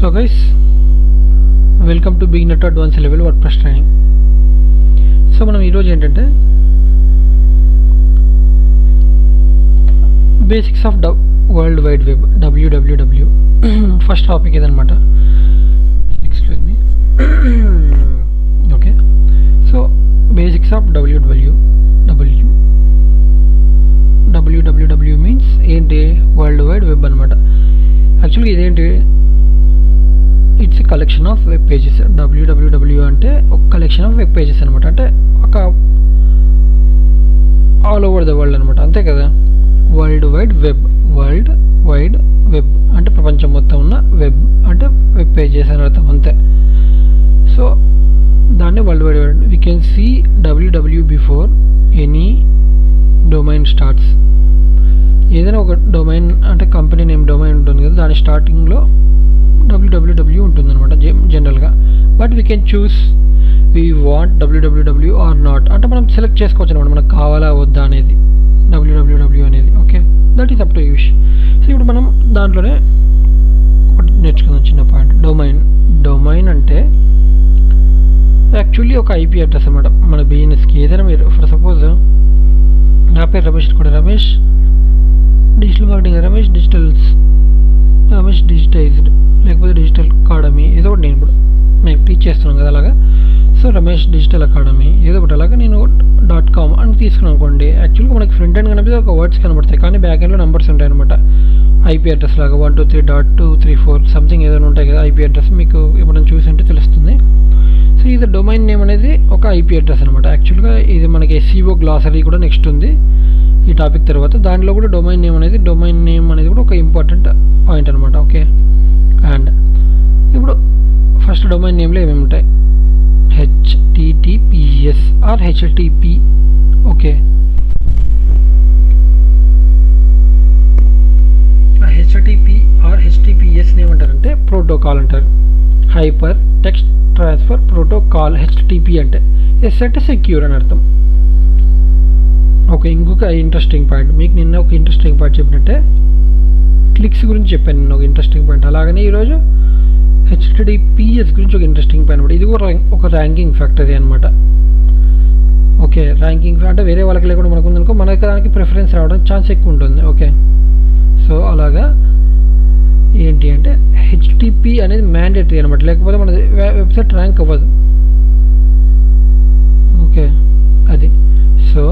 Hello guys, welcome to beginner to advanced level WordPress training. So మనం ఈరోజు ఏంటంటే basics of world wide web www first topic ఇదన్నమాట. Excuse me. Okay, so basics of www means ఏంటి? World wide web అనమాట. యాక్చువల్గా ఇదేంటి? It's collection of web pages. www అంటే ఒక కలెక్షన్ ఆఫ్ వెబ్ పేజెస్ అనమాట. అంటే ఒక ఆల్ ఓవర్ ద వరల్డ్ అనమాట, అంతే కదా. వరల్డ్ వైడ్ వెబ్ అంటే ప్రపంచం మొత్తం ఉన్న వెబ్ అంటే వెబ్ పేజెస్ అని అర్థం, అంతే. సో దాన్ని world wide web. We can see www before any domain starts. ఏదైనా ఒక డొమైన్ అంటే కంపెనీ నేమ్ డొమైన్ ఉంటుంది కదా, దాని స్టార్టింగ్లో www ఉంటుంది అనమాట జనరల్గా. But we can choose we want www or not అంటే మనం సెలెక్ట్ చేసుకోవచ్చు అనమాట, మనకు కావాలా వద్దా అనేది www అనేది. Okay, that is up to use. So ఇప్పుడు మనం దాంట్లోనే ఒకటి నేర్చుకుందాం, చిన్న పాయింట్. డొమైన్ అంటే యాక్చువల్లీ ఒక ఐపీ అడ్రస్ అనమాట మన బిజినెస్కి. ఏదైనా మీరు ఫర్ సపోజ్ నా పేరు రమేష్ కూడా, Ramesh digital marketing, Ramesh digitised, లేకపోతే డిజిటల్ అకాడమీ, ఏదో ఒకటి. నేను ఇప్పుడు నేను టీచ్ చేస్తున్నాను కదా అలాగా. సో రమేష్ డిజిటల్ అకాడమీ ఏదో ఒకటి అలాగా నేను .com అని తీసుకున్నాను అనుకోండి. యాక్చువల్గా మనకి ఫ్రంట్ ఎండ్ కనిపిస్తే ఒక వర్డ్స్ కనబడతాయి, కానీ బ్యాక్ ఎండ్లో నెంబర్స్ ఉంటాయి అనమాట. ఐపీ అడ్రస్ లాగా 123.234 సంథింగ్ ఏదైనా ఉంటాయి కదా ఐపీ అడ్రస్. మీకు ఎప్పుడైనా చూసింటే తెలుస్తుంది. సో ఇది డొమైన్ నేమ్ అనేది ఒక ఐపీ అడ్రస్ అనమాట. యాక్చువల్గా ఇది మనకి SEO గ్లాసరీ కూడా నెక్స్ట్ ఉంది ఈ టాపిక్ తర్వాత. దాంట్లో కూడా డొమైన్ నేమ్ అనేది కూడా ఒక ఇంపార్టెంట్ పాయింట్ అనమాట. ఓకే, అండ్ ఇప్పుడు ఫస్ట్ డొమైన్ నేమ్లో ఏమేమి ఉంటాయి? HTTPS or HTTP. Okay, HTTP or HTTPS ఏమంటారంటే ప్రోటోకాల్ అంటారు. Hyper text transfer protocol. HTTP అంటే ఎస్ అంటే సెక్యూర్ అని అర్థం. ఓకే, ఇంకొక ఇంట్రెస్టింగ్ పాయింట్, మీకు నిన్న ఒక ఇంట్రెస్టింగ్ పాయింట్ చెప్పినట్టే క్లిక్స్ గురించి చెప్పాను నిన్న ఒక ఇంట్రెస్టింగ్ పాయింట్. అలాగనే ఈరోజు HTTPS గురించి ఒక ఇంట్రెస్టింగ్ పాయింట్ అనమాట. ఇది కూడా ఒక ర్యాంకింగ్ ఫ్యాక్టరీ అనమాట. ఓకే, ర్యాంకింగ్ అంటే వేరే వాళ్ళకి లేకుండా మనకు ఉందనుకో, మనకి దానికి ప్రిఫరెన్స్ రావడానికి ఛాన్స్ ఎక్కువ ఉంటుంది. ఓకే, సో అలాగా ఏంటి అంటే HTTP అనేది మ్యాండేటరీ అనమాట, లేకపోతే మన వెబ్సైట్ ర్యాంక్ అవ్వదు. ఓకే, అది సో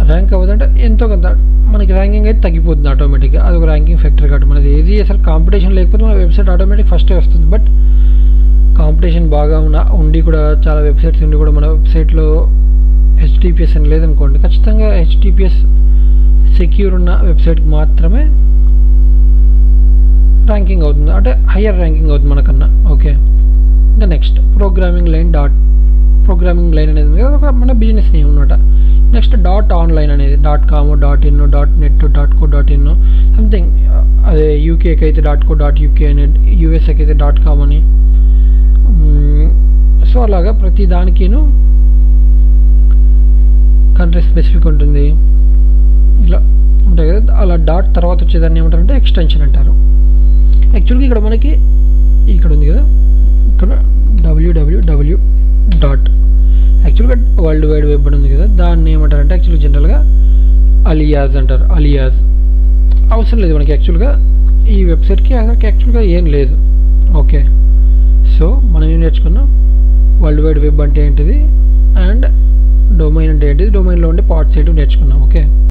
ర్యాంక్ అవ్వదంటే ఎంతో కొంత మనకి ర్యాంకింగ్ అయితే తగ్గిపోతుంది ఆటోమేటిక్గా. అది ఒక ర్యాంకింగ్ ఫ్యాక్టర్ కాబట్టి మనది ఏది అసలు కాంపిటీషన్ లేకపోతే మన వెబ్సైట్ ఆటోమేటిక్ ఫస్టే వస్తుంది. బట్ కాంపిటీషన్ బాగా ఉండి కూడా చాలా వెబ్సైట్స్ ఉండి కూడా మన వెబ్సైట్లో HTTPS అని లేదనుకోండి, ఖచ్చితంగా HTTPS సెక్యూర్ ఉన్న వెబ్సైట్కి మాత్రమే ర్యాంకింగ్ అవుతుంది, అంటే హయ్యర్ ర్యాంకింగ్ అవుతుంది మనకన్నా. ఓకే, ఇంకా నెక్స్ట్ ప్రోగ్రామింగ్ లైన్ అనేది మన బిజినెస్ నేమ్ అనమాట. నెక్స్ట్ .online అనేది .com, .in, .net, .co.in something. అదే యూకేకి అయితే .co.uk అని, యూఎస్ఏకి అయితే .com అని. సో అలాగా ప్రతి దానికిను కంట్రీ స్పెసిఫిక్ ఉంటుంది, ఇలా ఉంటాయి కదా. అలా డాట్ తర్వాత వచ్చేదాన్ని ఏమంటారంటే ఎక్స్టెన్షన్ అంటారు. యాక్చువల్గా ఇక్కడ మనకి ఇక్కడ ఉంది కదా, ఇక్కడ www డాట్ యాక్చువల్గా వరల్డ్ వైడ్ వెబ్ అని ఉంది కదా, దాన్ని ఏమంటారంటే యాక్చువల్గా జనరల్గా అలియాజ్ అంటారు. అలియాజ్ అవసరం లేదు మనకి యాక్చువల్గా ఈ వెబ్సైట్కి యాక్చువల్గా ఏం లేదు. ఓకే, సో మనం ఏం నేర్చుకున్నాం? వరల్డ్ వైడ్ వెబ్ అంటే ఏంటిది అండ్ డొమైన్ అంటే ఏంటిది, డొమైన్లో ఉండే పార్ట్స్ ఏంటివి నేర్చుకున్నాం. ఓకే.